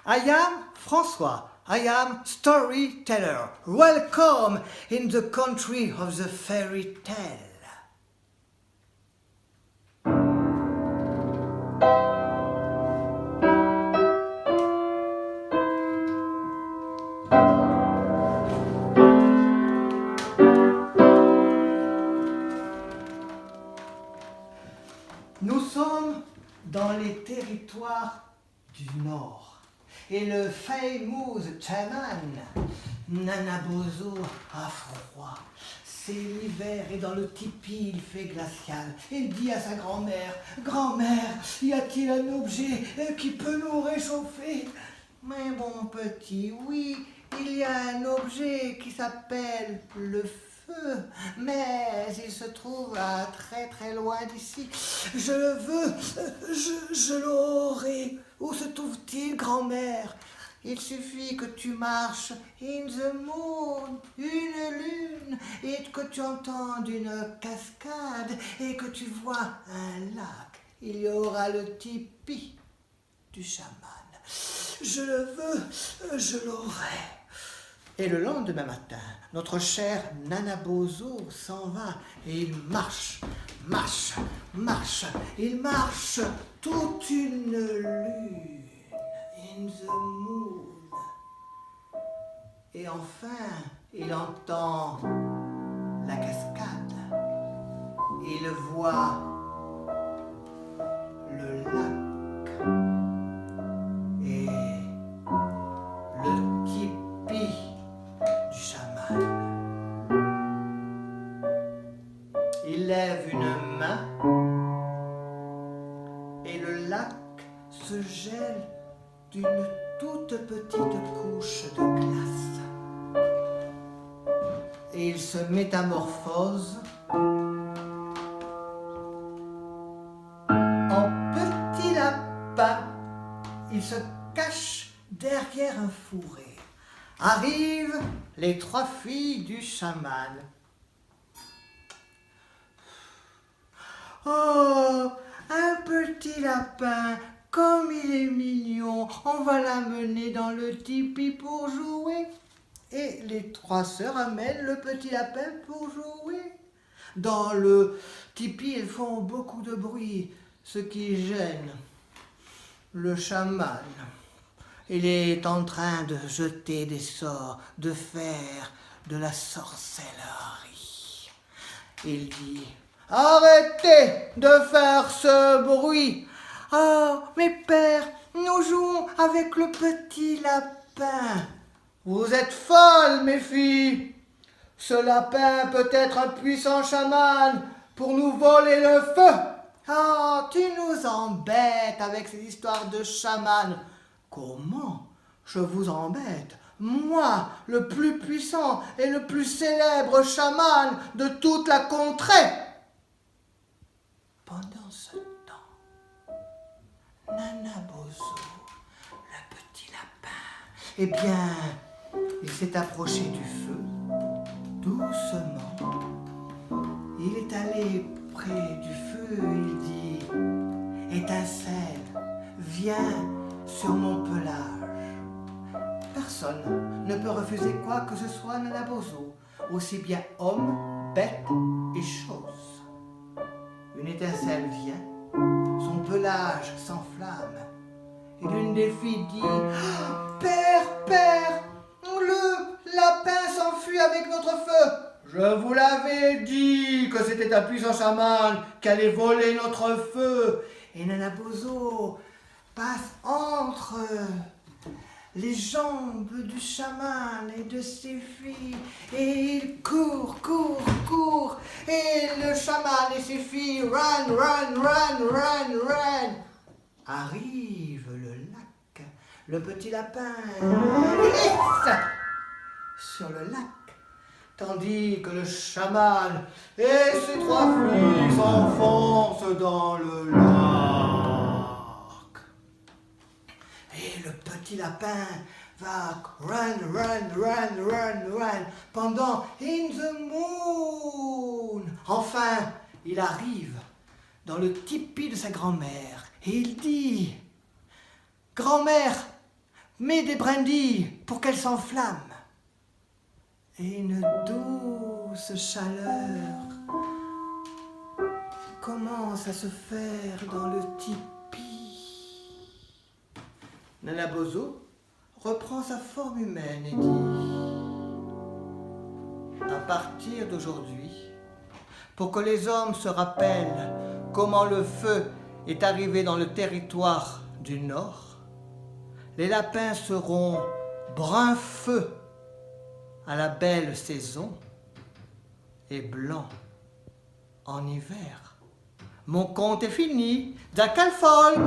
I am François. I am storyteller. Welcome in the country of the fairy tale. Nous sommes dans les territoires du Nord. Et le fameux chaman Nanabozo a froid. C'est l'hiver et dans le tipi il fait glacial. Il dit à sa grand-mère, « Grand-mère, y a-t-il un objet qui peut nous réchauffer ?» « Mais bon petit, oui, il y a un objet qui s'appelle le feu, mais il se trouve à très très loin d'ici. Je le veux, je l'aurai. Où se trouve-t-il, grand-mère? Il suffit que tu marches in the moon, une lune, et que tu entendes une cascade, et que tu vois un lac. Il y aura le tipi du chaman. Je le veux, je l'aurai. Et le lendemain matin, notre cher Nanabozo s'en va et il marche, il marche toute une lune, in the moon. Et enfin, il entend la cascade, il voit le lac. Il lève une main et le lac se gèle d'une toute petite couche de glace. Et il se métamorphose en petit lapin. Il se cache derrière un fourré. Arrivent les 3 filles du chaman. Oh, un petit lapin, comme il est mignon, on va l'amener dans le tipi pour jouer. Et les 3 sœurs amènent le petit lapin pour jouer. Dans le tipi, ils font beaucoup de bruit, ce qui gêne le chaman. Il est en train de jeter des sorts, de faire de la sorcellerie. Il dit: « Arrêtez de faire ce bruit. Oh, mes pères, nous jouons avec le petit lapin. » « Vous êtes folles, mes filles. Ce lapin peut être un puissant chaman pour nous voler le feu. »« Oh, tu nous embêtes avec ces histoires de chaman. »« Comment je vous embête? Moi, le plus puissant et le plus célèbre chaman de toute la contrée. » Pendant ce temps, Nanabozo, le petit lapin, eh bien, il s'est approché du feu, doucement. Il est allé près du feu et il dit: « Étincelle, viens sur mon pelage. » Personne ne peut refuser quoi que ce soit Nanabozo, aussi bien homme, bête et chose. Une étincelle vient, son pelage s'enflamme, et l'une des filles dit: « Père, le lapin s'enfuit avec notre feu. »« Je vous l'avais dit que c'était un puissant chaman qui allait voler notre feu. » Et Nanabozo passe entre les jambes du chaman et de ses filles, et il court, et le chaman et ses filles run. Arrive le lac, le petit lapin glisse sur le lac, tandis que le chaman et ses 3 filles s'enfoncent dans le lac. Et le petit lapin va run pendant in the moon. Enfin, il arrive dans le tipi de sa grand-mère et il dit: « Grand-mère, mets des brindilles pour qu'elle s'enflamme. Et une douce chaleur commence à se faire dans le tipi. Nana Bozo reprend sa forme humaine et dit: à partir d'aujourd'hui, pour que les hommes se rappellent comment le feu est arrivé dans le territoire du Nord, les lapins seront brun feu à la belle saison et blanc en hiver. Mon conte est fini. Jackal Folk.